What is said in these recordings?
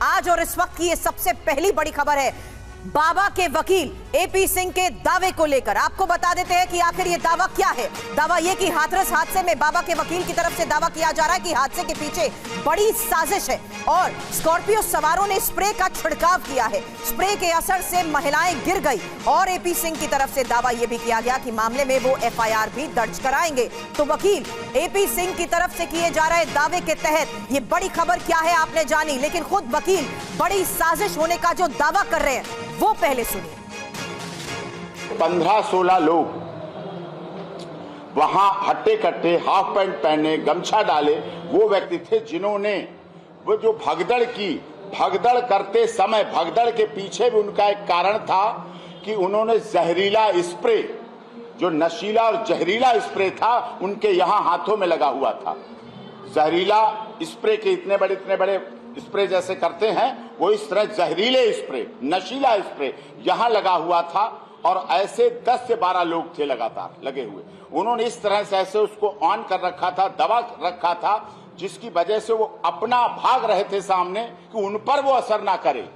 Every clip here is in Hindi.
आज और इस वक्त की ये सबसे पहली बड़ी खबर है बाबा के वकील एपी सिंह के दावे को लेकर। आपको बता देते हैं कि आखिर ये दावा क्या है। दावा ये कि हाथरस हादसे में बाबा के वकील की तरफ से दावा किया जा रहा है कि हादसे के पीछे बड़ी साजिश है और स्कॉर्पियो सवारों ने स्प्रे का छिड़काव किया है। स्प्रे के असर से महिलाएं गिर गई और एपी सिंह की तरफ से दावा यह भी किया गया कि मामले में वो एफआईआर भी दर्ज कराएंगे। तो वकील एपी सिंह की तरफ से किए जा रहे दावे के तहत ये बड़ी खबर क्या है आपने जानी, लेकिन खुद वकील बड़ी साजिश होने का जो दावा कर रहे हैं वो पहले सुनिए। 15-16 लोग वहां हट्टे कट्टे हाफ पैंट पहने गमछा डाले वो व्यक्ति थे जिन्होंने वो जो भगदड़ करते समय भगदड़ के पीछे भी उनका एक कारण था कि उन्होंने जहरीला स्प्रे, जो नशीला और जहरीला स्प्रे था उनके यहां हाथों में लगा हुआ था। जहरीला स्प्रे के इतने बड़े स्प्रे जैसे करते हैं वो इस तरह जहरीले स्प्रे, नशीला स्प्रे यहां लगा हुआ था और ऐसे 10 से 12 लोग थे लगातार लगे हुए। उन्होंने इस तरह से ऐसे उसको ऑन कर रखा था, दबा रखा था, जिसकी वजह से वो अपना भाग रहे थे सामने कि उन पर वो असर ना करे।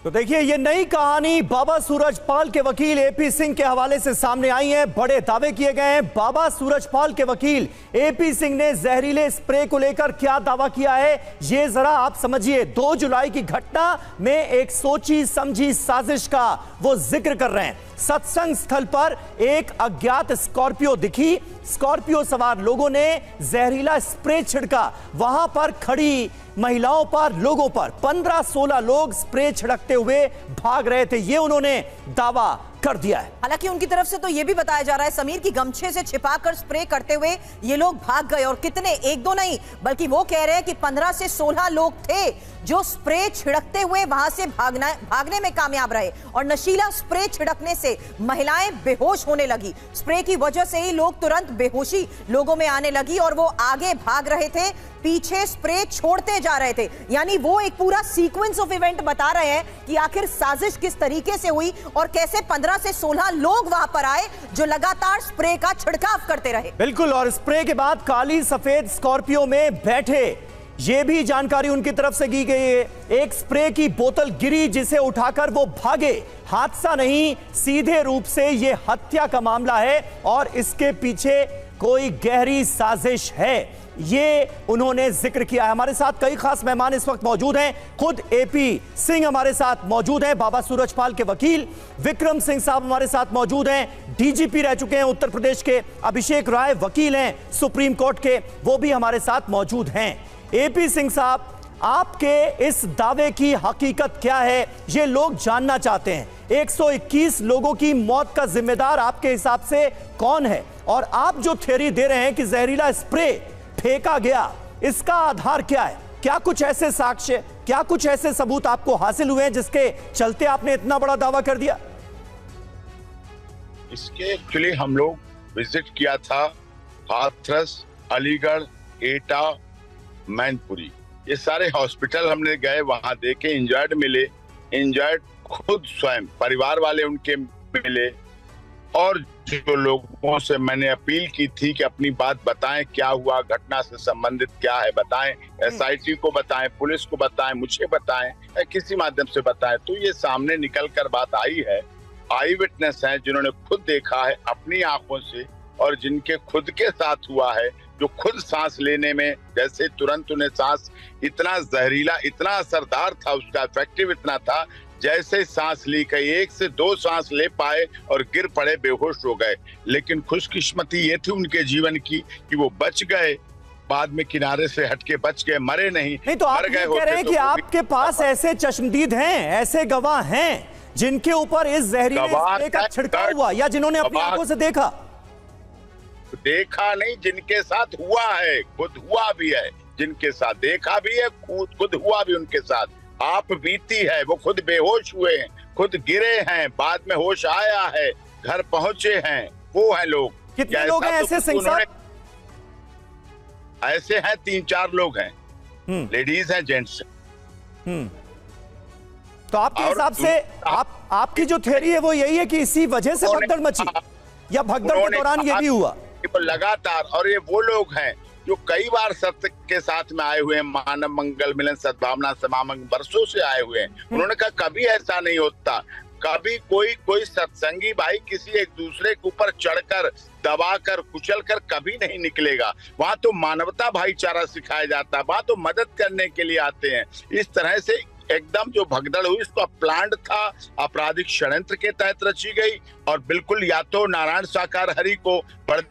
तो देखिए ये नई कहानी बाबा सूरजपाल के वकील एपी सिंह के हवाले से सामने आई है। बड़े दावे किए गए हैं। बाबा सूरजपाल के वकील एपी सिंह ने जहरीले स्प्रे को लेकर क्या दावा किया है ये जरा आप समझिए। 2 जुलाई की घटना में एक सोची समझी साजिश का वो जिक्र कर रहे हैं। सत्संग स्थल पर एक अज्ञात स्कॉर्पियो दिखी, स्कॉर्पियो सवार लोगों ने जहरीला स्प्रे छिड़का, वहां पर खड़ी महिलाओं पर, लोगों पर 15-16 लोग स्प्रे छिड़कते हुए भाग रहे थे, ये उन्होंने दावा कर दिया है। हालांकि उनकी तरफ से तो यह भी बताया जा रहा है समीर की गमछे से छिपाकर स्प्रे करते हुए ये लोग भाग गए और कितने, 1-2 नहीं बल्कि वो कह रहे हैं कि 15 से 16 लोग थे जो स्प्रे छिड़कते हुए वहां से भागने में कामयाब रहे और नशीला स्प्रे छिड़कने से महिलाएं बेहोश होने लगी। स्प्रे की वजह से ही लोग तुरंत बेहोशी लोगों में आने लगी और वो आगे भाग रहे थे, पीछे स्प्रे छोड़ते जा रहे थे। यानी वो एक पूरा सीक्वेंस ऑफ इवेंट बता रहे हैं कि आखिर साजिश किस तरीके से हुई और कैसे 15 से 16 लोग वहां पर आए जो लगातार स्प्रे का छिड़काव करते रहे। बिल्कुल, और स्प्रे के बाद काली सफेद स्कॉर्पियो में बैठे, ये भी जानकारी उनकी तरफ से की गई है। एक स्प्रे की बोतल गिरी जिसे उठाकर वो भागे। हादसा नहीं, सीधे रूप से ये हत्या का मामला है और इसके पीछे कोई गहरी साजिश है, ये उन्होंने जिक्र किया है। हमारे साथ कई खास मेहमान इस वक्त मौजूद हैं। खुद एपी सिंह हमारे साथ मौजूद हैं, बाबा सूरजपाल के वकील विक्रम सिंह साहब हमारे साथ मौजूद हैं, डीजीपी रह चुके हैं उत्तर प्रदेश के अभिषेक राय वकील हैं सुप्रीम कोर्ट के, वो भी हमारे साथ मौजूद हैं। एपी सिंह साहब, आपके इस दावे की हकीकत क्या है ये लोग जानना चाहते हैं। 121 लोगों की मौत का जिम्मेदार आपके हिसाब से कौन है और आप जो थ्योरी दे रहे हैं कि जहरीला स्प्रे फेंका गया, इसका आधार क्या है? क्या कुछ ऐसे साक्ष्य, क्या कुछ ऐसे सबूत आपको हासिल हुए हैं जिसके चलते आपने इतना बड़ा दावा कर दिया? इसके एक्चुअली हम लोग विजिट किया था हाथरस, अलीगढ़, एटा, मैनपुरी, ये सारे हॉस्पिटल हमने गए, वहां देखे, इंजर्ड मिले, इंजर्ड खुद स्वयं परिवार वाले उनके मिले और जो लोगों से मैंने अपील की थी कि अपनी बात बताएं, क्या हुआ, घटना से संबंधित क्या है बताएं, एसआईटी को बताएं, पुलिस को बताएं, मुझे बताएं, किसी माध्यम से बताएं। तो ये सामने निकल कर बात आई है। आई विटनेस हैं जिन्होंने खुद देखा है अपनी आंखों से और जिनके खुद के साथ हुआ है, जो खुद सांस लेने में जैसे तुरंत उन्हें सांस, इतना जहरीला, इतना असरदार था, उसका इफेक्टिव इतना था, जैसे सांस ली कई 1 से 2 सांस ले पाए और गिर पड़े, बेहोश हो गए। लेकिन खुशकिस्मती ये थी उनके जीवन की कि वो बच गए, बाद में किनारे से हटके बच गए, मरे नहीं। तो आप कह रहे हैं कि आपके पास ऐसे चश्मदीद हैं, ऐसे गवाह हैं जिनके ऊपर इस जहरीले स्प्रे का छिड़काव हुआ या जिन्होंने अपनी आंखों से देखा नहीं, जिनके साथ हुआ है, खुद हुआ भी है, जिनके साथ देखा भी है, खुद हुआ भी उनके साथ। आप बीती है, वो खुद बेहोश हुए हैं, खुद गिरे हैं, बाद में होश आया है, घर पहुंचे हैं, वो है लोग। कितने लोग हैं ऐसे सिंह साहब? ऐसे हैं 3-4 लोग हैं, लेडीज हैं, जेंट्स। तो आपके हिसाब से आपकी जो थ्योरी है वो यही है कि इसी वजह से भगदड़ मची या भगदड़ के दौरान ये भी हुआ? लगातार, और ये वो लोग हैं जो कई बार सत्य के साथ में आए हुए हैं, मानव मंगल मिलन सद्भावना समागम वर्षों से आए हुए हैं, उन्होंने कहा कभी ऐसा नहीं होता, कभी कोई सत्संगी भाई किसी एक दूसरे के ऊपर चढ़कर दबाकर कुचलकर कभी नहीं निकलेगा। वहां तो मानवता भाईचारा सिखाया जाता है, वहां तो मदद करने के लिए आते हैं। इस तरह से एकदम जो भगदड़ हुई इसको प्लांट था, आपराधिक षड्यंत्र के तहत रची गई और बिल्कुल या तो नारायण साकार हरि को ऊपर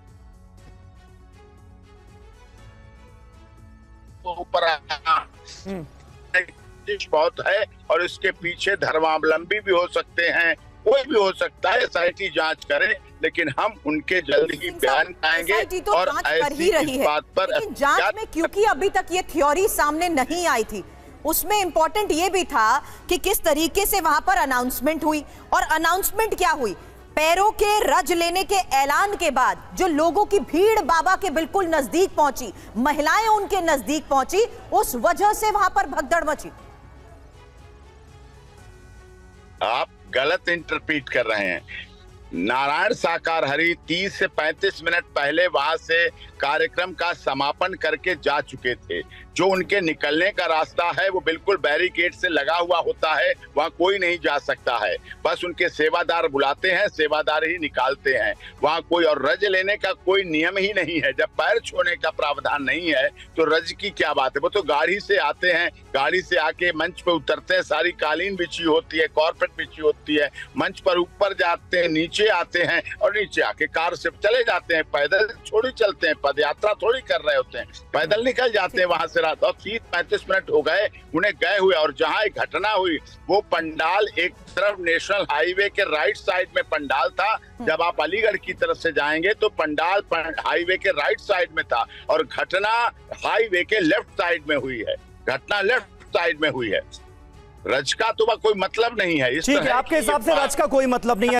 बहुत है और इसके पीछे धर्मावलंबी भी हो सकते हैं, कोई भी हो सकता है। SIT जांच करे, लेकिन हम उनके जल्द ही बयान आएंगे तो और कर ही रही है। बात पर लेकिन जांच में क्योंकि अभी तक ये थ्योरी सामने नहीं आई थी, उसमें इंपॉर्टेंट ये भी था कि किस तरीके से वहां पर अनाउंसमेंट हुई। और अनाउंसमेंट क्या हुई? पैरों के रज लेने के ऐलान के बाद जो लोगों की भीड़ बाबा के बिल्कुल नजदीक पहुंची, महिलाएं उनके नजदीक पहुंची, उस वजह से वहां पर भगदड़ मची। आप गलत इंटरप्रीट कर रहे हैं। नारायण साकार हरि 30 से 35 मिनट पहले वहां से कार्यक्रम का समापन करके जा चुके थे। जो उनके निकलने का रास्ता है वो बिल्कुल बैरिकेड से लगा हुआ होता है, वहां कोई नहीं जा सकता है। बस उनके सेवादार बुलाते हैं, सेवादार ही निकालते हैं। वहां कोई और रज लेने का कोई नियम ही नहीं है। जब पैर छूने का प्रावधान नहीं है तो रज की क्या बात है। वो तो गाड़ी से आते हैं, गाड़ी से आके मंच पे उतरते हैं, सारी कालीन बिछी होती है, कारपेट बिछी होती है, मंच पर ऊपर जाते हैं, नीचे आते हैं और नीचे आके कार से चले जाते हैं। पैदल थोड़ी चलते हैं, पद यात्रा थोड़ी कर रहे होते हैं, पैदल निकल जाते हैं वहां से। रात और 30-35 मिनट हो गए उन्हें गए हुए। और जहां एक घटना हुई वो पंडाल एक तरफ नेशनल हाईवे के राइट साइड में पंडाल था। जब आप अलीगढ़ की तरफ से जाएंगे तो पंडाल हाईवे के राइट साइड में था और घटना हाईवे के लेफ्ट साइड में हुई है। घटना लेफ्ट साइड में हुई है। रज का तो कोई मतलब नहीं है। ठीक है, आपके हिसाब से रज का कोई मतलब नहीं है।